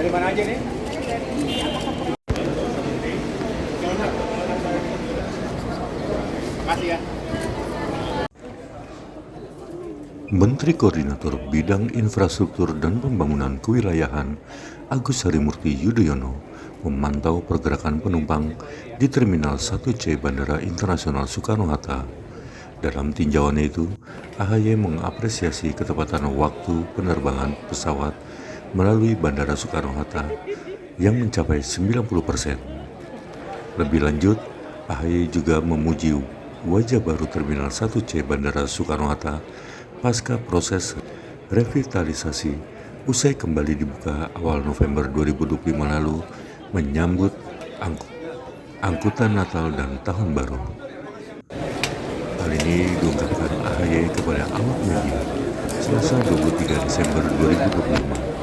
Dari mana aja nih? Makasih ya. Menteri Koordinator Bidang Infrastruktur dan Pembangunan Kewilayahan Agus Harimurti Yudhoyono memantau pergerakan penumpang di Terminal 1C Bandara Internasional Soekarno-Hatta. Dalam tinjauannya itu, AHY mengapresiasi ketepatan waktu penerbangan pesawat melalui Bandara Soekarno-Hatta yang mencapai 90%. Lebih lanjut, AHY juga memuji wajah baru Terminal 1C Bandara Soekarno-Hatta pasca proses revitalisasi usai kembali dibuka awal November 2025 lalu menyambut angkutan Natal dan Tahun Baru. Hal ini diungkapkan AHY kepada awak media Selasa 23 Desember 2025.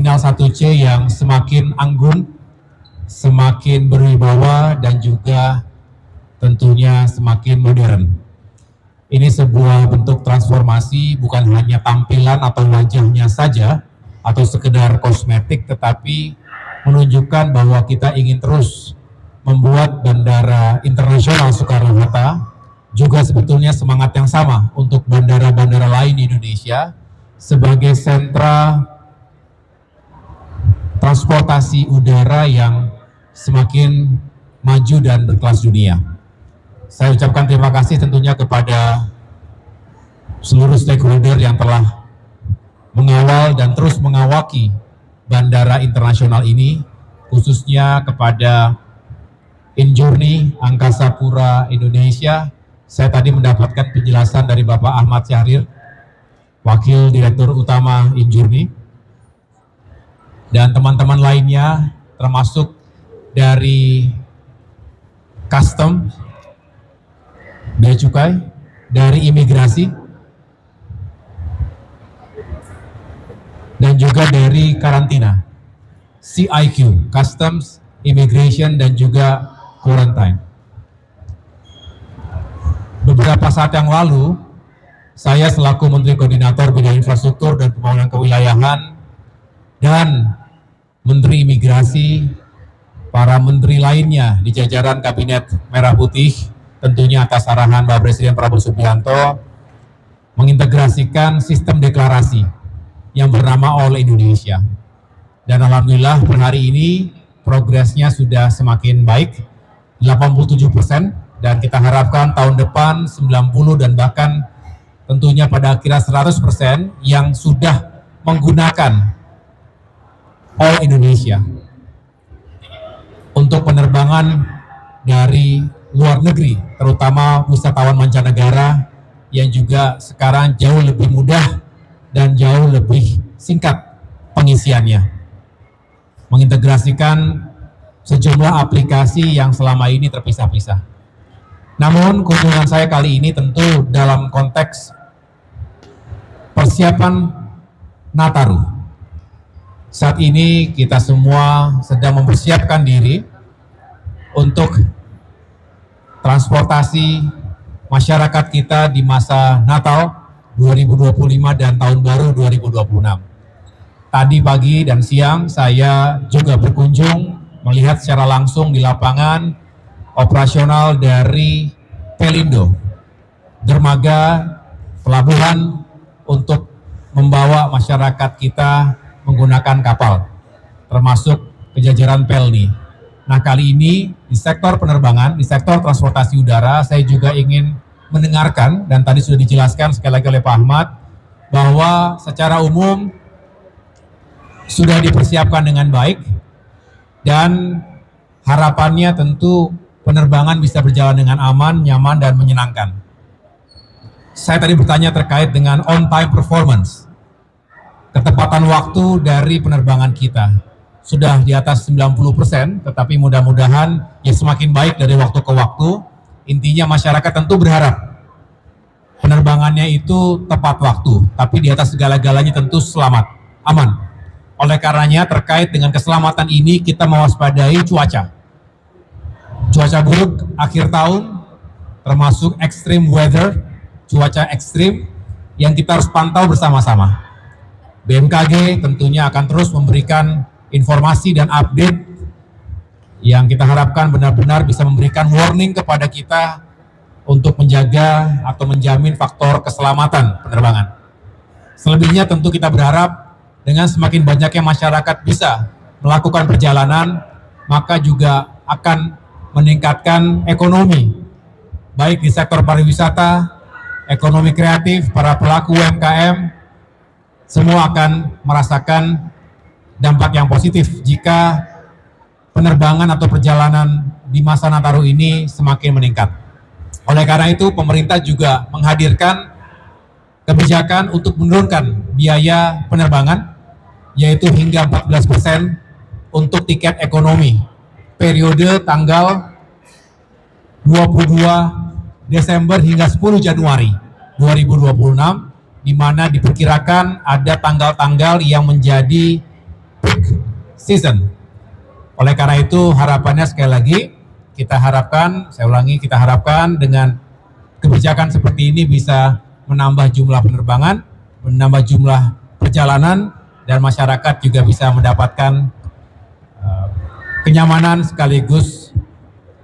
Terminal 1C yang semakin anggun, semakin berwibawa, dan juga tentunya semakin modern. Ini sebuah bentuk transformasi, bukan hanya tampilan atau wajahnya saja, atau sekedar kosmetik, tetapi menunjukkan bahwa kita ingin terus membuat Bandara Internasional Soekarno-Hatta juga sebetulnya semangat yang sama untuk bandara-bandara lain di Indonesia sebagai sentra transportasi udara yang semakin maju dan berkelas dunia. Saya ucapkan terima kasih tentunya kepada seluruh stakeholder yang telah mengawal dan terus mengawaki bandara internasional ini, khususnya kepada Injourney Angkasa Pura Indonesia. Saya tadi mendapatkan penjelasan dari Bapak Ahmad Syahrir, Wakil Direktur Utama Injourney, dan teman-teman lainnya, termasuk dari Custom, Bea Cukai, dari Imigrasi, dan juga dari Karantina, CIQ, Customs, Immigration, dan juga Quarantine. Beberapa saat yang lalu, saya selaku Menteri Koordinator Bidang Infrastruktur dan Pembangunan Kewilayahan dan Menteri Imigrasi, para menteri lainnya di jajaran Kabinet Merah Putih, tentunya atas arahan Bapak Presiden Prabowo Subianto, mengintegrasikan sistem deklarasi yang bernama All Indonesia. Dan alhamdulillah per hari ini progresnya sudah semakin baik, 87%, dan kita harapkan tahun depan 90 dan bahkan tentunya pada akhirnya 100% yang sudah menggunakan All Indonesia untuk penerbangan dari luar negeri, terutama wisatawan mancanegara yang juga sekarang jauh lebih mudah dan jauh lebih singkat pengisiannya. Mengintegrasikan sejumlah aplikasi yang selama ini terpisah-pisah. Namun kunjungan saya kali ini tentu dalam konteks persiapan Nataru. Saat ini kita semua sedang mempersiapkan diri untuk transportasi masyarakat kita di masa Natal 2025 dan Tahun Baru 2026. Tadi pagi dan siang saya juga berkunjung melihat secara langsung di lapangan operasional dari Pelindo, dermaga pelabuhan untuk membawa masyarakat kita menggunakan kapal, termasuk kejajaran Pelni. Nah, kali ini di sektor penerbangan, di sektor transportasi udara, saya juga ingin mendengarkan, dan tadi sudah dijelaskan sekali lagi oleh Pak Ahmad, bahwa secara umum sudah dipersiapkan dengan baik, dan harapannya tentu penerbangan bisa berjalan dengan aman, nyaman, dan menyenangkan. Saya tadi bertanya terkait dengan on-time performance, ketepatan waktu dari penerbangan kita. Sudah di atas 90%, tetapi mudah-mudahan ya semakin baik dari waktu ke waktu. Intinya masyarakat tentu berharap penerbangannya itu tepat waktu, tapi di atas segala-galanya tentu selamat, aman. Oleh karenanya terkait dengan keselamatan ini kita mewaspadai cuaca. Cuaca buruk akhir tahun, termasuk extreme weather, cuaca ekstrim yang kita harus pantau bersama-sama. BMKG tentunya akan terus memberikan informasi dan update yang kita harapkan benar-benar bisa memberikan warning kepada kita untuk menjaga atau menjamin faktor keselamatan penerbangan. Selebihnya tentu kita berharap dengan semakin banyaknya masyarakat bisa melakukan perjalanan, maka juga akan meningkatkan ekonomi, baik di sektor pariwisata, ekonomi kreatif, para pelaku UMKM, semua akan merasakan dampak yang positif jika penerbangan atau perjalanan di masa Nataru ini semakin meningkat. Oleh karena itu, pemerintah juga menghadirkan kebijakan untuk menurunkan biaya penerbangan, yaitu hingga 14% untuk tiket ekonomi periode tanggal 22 Desember hingga 10 Januari 2026, di mana diperkirakan ada tanggal-tanggal yang menjadi peak season. Oleh karena itu harapannya sekali lagi kita harapkan, saya ulangi, kita harapkan dengan kebijakan seperti ini bisa menambah jumlah penerbangan, menambah jumlah perjalanan, dan masyarakat juga bisa mendapatkan kenyamanan sekaligus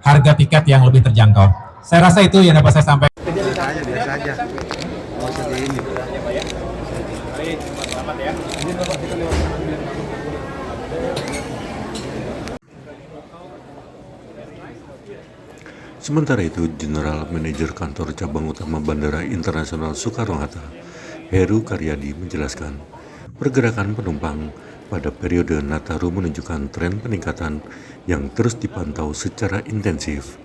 harga tiket yang lebih terjangkau. Saya rasa itu yang dapat saya sampaikan. Biasa aja. Mau seperti ini. Sementara itu, General Manager Kantor Cabang Utama Bandara Internasional Soekarno-Hatta, Heru Karyadi menjelaskan, pergerakan penumpang pada periode Nataru menunjukkan tren peningkatan yang terus dipantau secara intensif.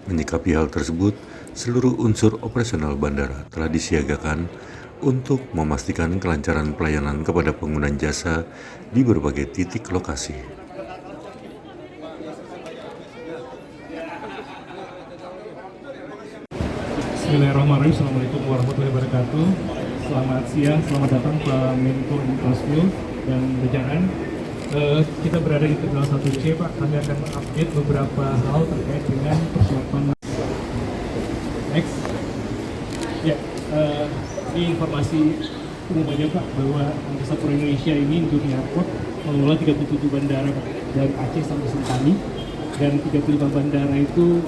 Menyikapi hal tersebut, seluruh unsur operasional bandara telah disiagakan untuk memastikan kelancaran pelayanan kepada pengguna jasa di berbagai titik lokasi. Bismillahirrahmanirrahim. Assalamualaikum warahmatullahi wabarakatuh. Selamat siang, selamat datang Pak Menko Infrastruktur dan jajaran. Kita berada di Terminal 1C, Pak. Kami akan mengupdate beberapa hal terkait dengan persiapan. Next. Ya, ini informasi umum aja, Pak, bahwa Angkasa Pura Indonesia ini Dunia Airport mengelola 37 bandara, Pak, dari Aceh sampai Sentani. Dan 35 bandara itu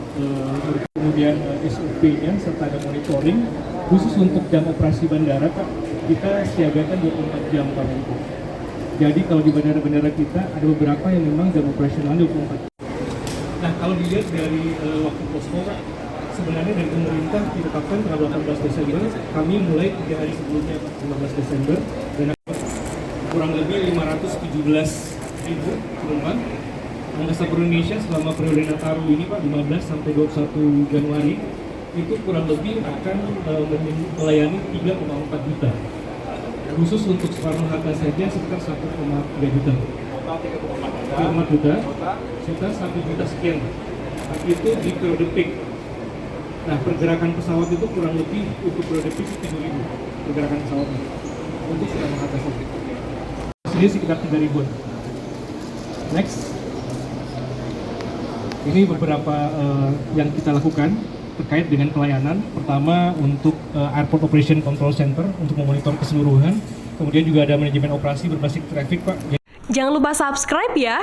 kemudian SOP-nya serta ada monitoring khusus untuk jam operasi bandara, Pak. Kita siagakan 24 jam, Pak Menko. Jadi kalau di bandara-bandara kita ada beberapa yang memang jam operasional 24 jam. Nah, kalau dilihat dari waktu posko, Pak, sebenarnya dari pemerintah ditetapkan tanggal 18 Desember, kami mulai 3 hari sebelumnya, Pak, 15 Desember, dan kurang lebih 517.000 penumpang. Angkasa Pura Indonesia selama periode Nataru ini, Pak, 15 sampai 21 Januari, itu kurang lebih akan melayani 3,4 juta. Khusus untuk Soekarno-Hatta saja sekitar 1,3 juta. 3,4 juta, sekitar 1 juta sekian. Itu di periode peak. Nah, pergerakan pesawat itu kurang lebih untuk periode peak 7.000 pergerakan pesawatnya. Untuk Soekarno-Hatta saja. Sini sekitar 3.000-an. Next. Ini beberapa yang kita lakukan terkait dengan pelayanan. Pertama untuk Airport Operation Control Center untuk memonitor keseluruhan. Kemudian juga ada manajemen operasi berbasis traffic, Pak. Jangan lupa subscribe ya.